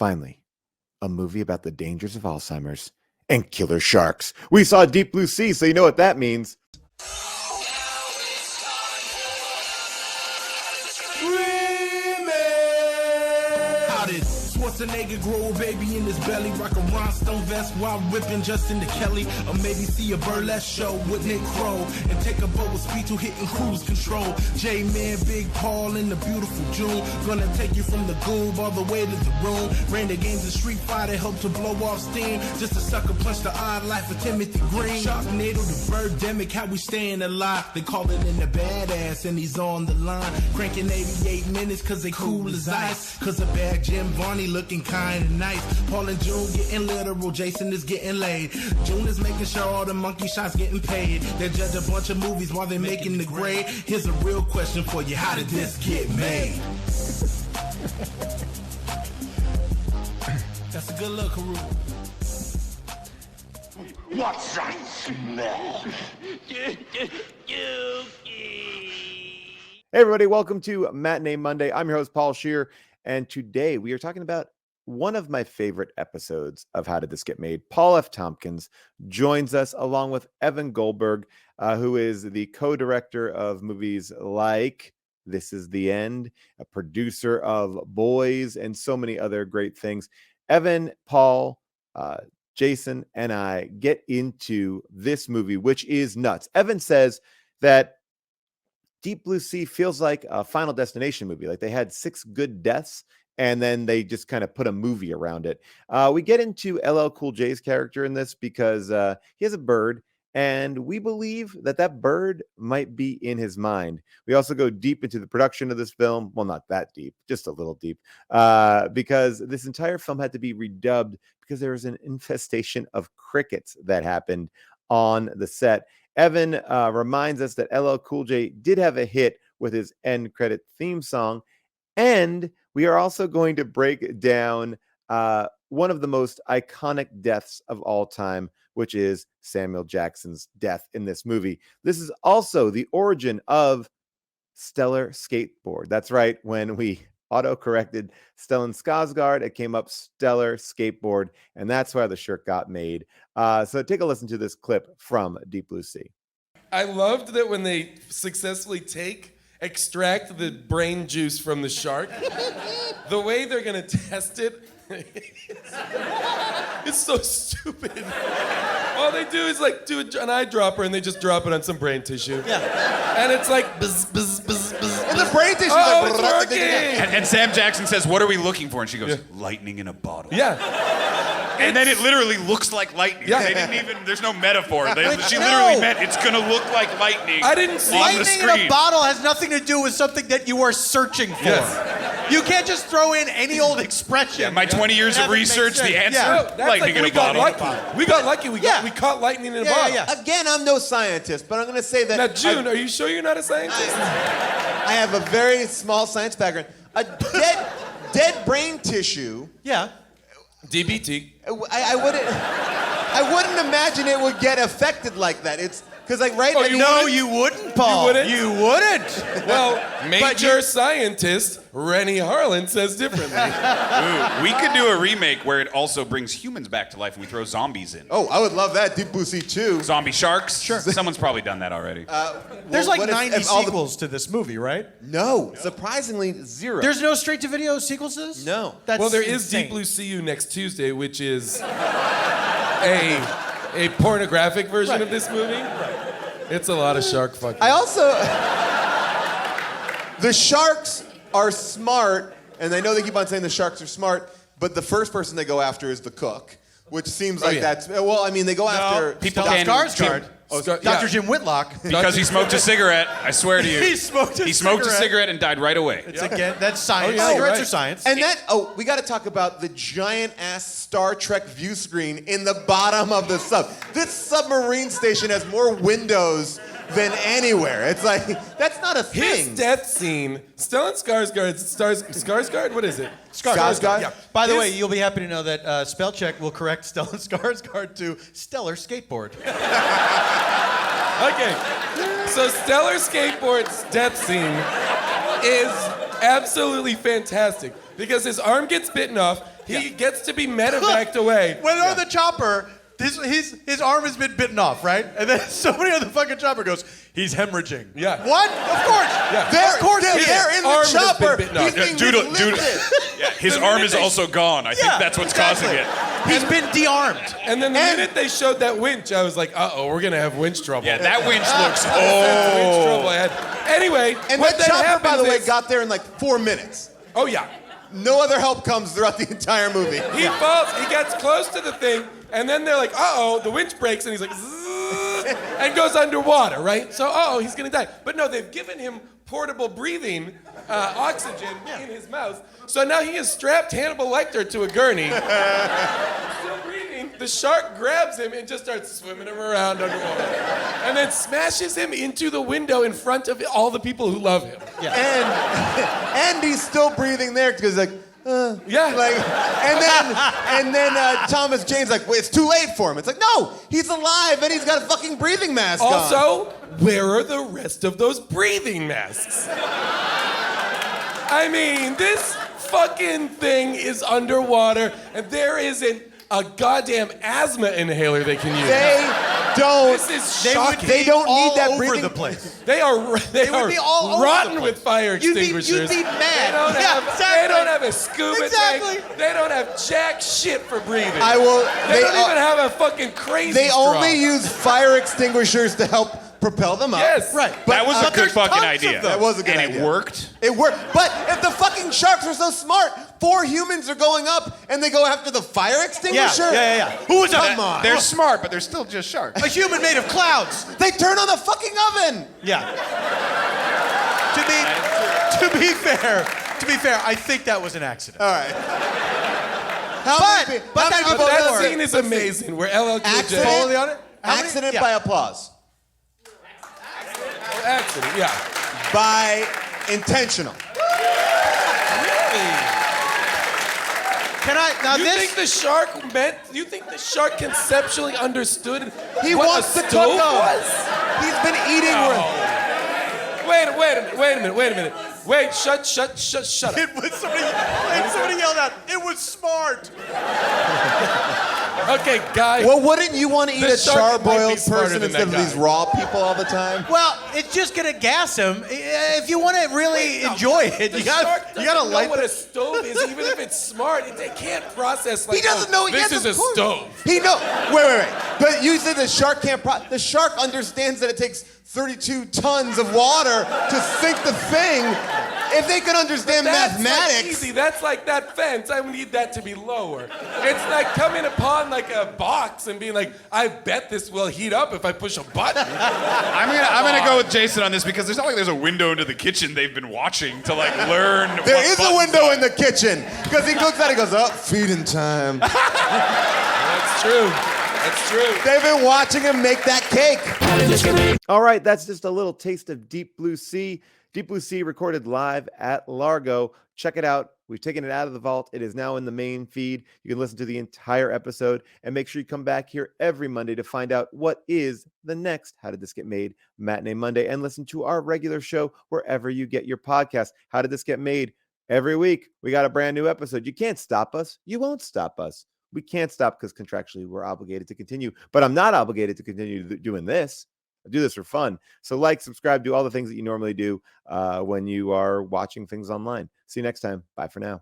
Finally, a movie about the dangers of Alzheimer's and killer sharks. We saw Deep Blue Sea, so you know what that means. A nigga grow a baby in his belly, rock a rhinestone vest while whipping Justin to Kelly, or maybe see a burlesque show with Nick Crow and take a boat with speed to hitting cruise control. J-Man, Big Paul in the beautiful June, gonna take you from the goob all the way to the room. Ran the games of Street Fighter, helped to blow off steam, just a sucker punch the odd life of Timothy Green. Sharknado, the birdemic, how we staying alive. They call it in the badass and he's on the line, cranking 88 minutes cause they cool as ice, cause a bad Jim Varney looking kind of nice. Paul and June getting literal, Jason is getting laid. June is making sure all the monkey shots getting paid. They judge a bunch of movies while they're making the grade. Here's a real question for you: how did this get made? That's a good look, Haru. What's that smell? Hey everybody, welcome to Matinee Monday. I'm your host, Paul Scheer, and today we are talking about one of my favorite episodes of How Did This Get Made. Paul F. Tompkins joins us along with Evan Goldberg, who is the co-director of movies like This Is the End, a producer of Boys, and so many other great things. Evan, Paul, Jason, and I get into this movie, which is nuts. Evan says that Deep Blue Sea feels like a Final Destination movie. Like they had 6 good deaths and then they just kind of put a movie around it. We get into LL Cool J's character in this because he has a bird, and we believe that that bird might be in his mind. We also go deep into the production of this film. Well, not that deep, just a little deep, because this entire film had to be redubbed because there was an infestation of crickets that happened on the set. Evan reminds us that LL Cool J did have a hit with his end credit theme song. And we are also going to break down one of the most iconic deaths of all time, which is Samuel Jackson's death in this movie. This is also the origin of Stellar Skateboard. That's right. When we auto-corrected Stellan Skarsgård, it came up Stellar Skateboard, and that's why the shirt got made. So take a listen to this clip from Deep Blue Sea. I loved that when they successfully extract the brain juice from the shark, the way they're gonna test it, it's so stupid. All they do is like do an eyedropper and they just drop it on some brain tissue. Yeah. And it's like buzz, buzz, buzz, buzz. And the brain tissue Oh, like, it's working! And Sam Jackson says, "What are we looking for?" And she goes, "Lightning in a bottle." Yeah. And then it literally looks like lightning. Yeah. They didn't even, there's no metaphor. She literally meant it's gonna look like lightning. I didn't see on the Lightning screen. in a bottle has nothing to do with something that you are searching for. Yes. You can't just throw in any old expression. Yeah, my 20 years and of have it make research, sense. the answer, Yeah. That's lightning like in we a got bottle. lucky. We got lucky. We caught lightning in a bottle. Yeah. Again, I'm no scientist, but I'm going to say that Now, June, are you sure you're not a scientist? I have a very small science background. A dead brain tissue. Yeah. DBT. I wouldn't imagine it would get affected like that. It's because like right. Oh, I you mean, No, you wouldn't, Paul. You wouldn't? You wouldn't. Well, major scientist Rennie Harlan says differently. Ooh, we could do a remake where it also brings humans back to life and we throw zombies in. Oh, I would love that. Deep Blue Sea 2. Zombie sharks? Sure. Someone's probably done that already. There's Well, like what if- 90 if all the- sequels to this movie, right? No, surprisingly 0. There's no straight-to-video sequels to this? No. That's Well, there is insane. Deep Blue Sea next Tuesday, which is a pornographic version of this movie. It's a lot of shark fucking. I also. The sharks are smart, and I know they keep on saying the sharks are smart, but the first person they go after is the cook, which seems like yeah. that's. Well, I mean, they go after. People Stellan can- Skarsgård. Scar- Dr. yeah. Jim Whitlock. Because he smoked a cigarette, I swear to you. He smoked a cigarette and died right away. It's again, that's science. Oh, yeah, Cigarettes right. are science. And that, we got to talk about the giant ass Star Trek view screen in the bottom of the sub. This submarine station has more windows than anywhere. It's like, that's not a His thing. death scene, Stellan Skarsgård, what is it? Skarsgård? Yeah. By the His- way, you'll be happy to know that spell check will correct Stellan Skarsgård to Stellar Skateboard. Okay, so Stellar Skateboard's death scene is absolutely fantastic because his arm gets bitten off He gets to be medevaced away. When they're on the chopper, his arm has been bitten off, right? And then somebody on the fucking chopper goes, he's hemorrhaging. Yeah. What? Of course. Yeah. Of course, they're in arm the has been chopper. bitten off. He's being Doodle. lifted. Yeah, his The arm minute is they- also gone. I think that's what's causing it. He's been de-armed. And then the minute they showed that winch, I was like, uh-oh, we're going to have winch trouble. Yeah, that winch looks. That's winch trouble Oh. ahead. Anyway, And what that then chopper, by the way, happens is- got there in like 4 minutes. Oh, yeah. No other help comes throughout the entire movie. He falls, he gets close to the thing, and then they're like, uh-oh, the winch breaks, and he's like, zzz, and goes underwater, right? So, uh-oh, he's gonna die. But no, they've given him portable breathing oxygen in his mouth. So now he has strapped Hannibal Lecter to a gurney. Still breathing. The shark grabs him and just starts swimming him around underwater. And then smashes him into the window in front of all the people who love him. And he's still breathing there because like, Yeah. like, and then Thomas Jane's like, wait, it's too late for him. It's like, no, he's alive and he's got a fucking breathing mask on. Also, where are the rest of those breathing masks? I mean, this fucking thing is underwater, and there isn't a goddamn asthma inhaler they can use. They don't. This is shocking. They don't all need that over breathing. the place. They are would be all over rotten the with place. fire You'd be extinguishers. mad. They don't, Yeah, have, exactly. they don't have a scuba Exactly. tank. They don't have jack shit for breathing. I will. They don't even have a fucking crazy They straw. only use fire extinguishers to help propel them up. Yes. Right. That was a but good there's fucking tons of idea. them. That was a good and idea. it worked. It worked. But if the fucking sharks are so smart, 4 humans are going up and they go after the fire extinguisher? Yeah. Who was Come on. They're smart, but they're still just sharks. A human made of clouds. They turn on the fucking oven. Yeah. To be fair, I think that was an accident. All right. How But many that- people but That know scene is amazing, where LL Cool J... Accident? Follow on it? How many? Accident Yeah. by applause. Accident, yeah. By intentional. Can I now You this? think the shark you think the shark conceptually understood He what wants a to stove cook them. was? He's been eating Wait a minute. Wait, shut up. It was somebody yelled out. It was smart. Okay, guy. Well, wouldn't you want to eat The a shark might be charbroiled smarter person than instead of that these guy. raw people all the time? Well, it's just gonna gas him. If you want to really enjoy it, The you shark gotta doesn't know light what a stove is, even if it's smart. It can't process like, He doesn't know. this yes, is of a course. stove. He know. Wait. But you said the shark can't. The shark understands that it takes 32 tons of water to sink the thing. If they could understand That's mathematics. like easy. That's like that fence. I need that to be lower. It's like coming upon like a box and being like, I bet this will heat up if I push a button. I'm gonna go with Jason on this because there's not like there's a window into the kitchen they've been watching to like learn. There is a window in the kitchen because he looks at it and goes, "Oh, feeding time." That's true. That's true. They've been watching him make that cake. All right, that's just a little taste of Deep Blue Sea. Deep Blue Sea recorded live at Largo. Check it out. We've taken it out of the vault. It is now in the main feed. You can listen to the entire episode and make sure you come back here every Monday to find out what is the next How Did This Get Made Matinee Monday, and listen to our regular show wherever you get your podcast. How Did This Get Made? Every week, we got a brand new episode. You can't stop us. You won't stop us. We can't stop because contractually we're obligated to continue, but I'm not obligated to continue doing this. I do this for fun. So like, subscribe, do all the things that you normally do when you are watching things online. See you next time. Bye for now.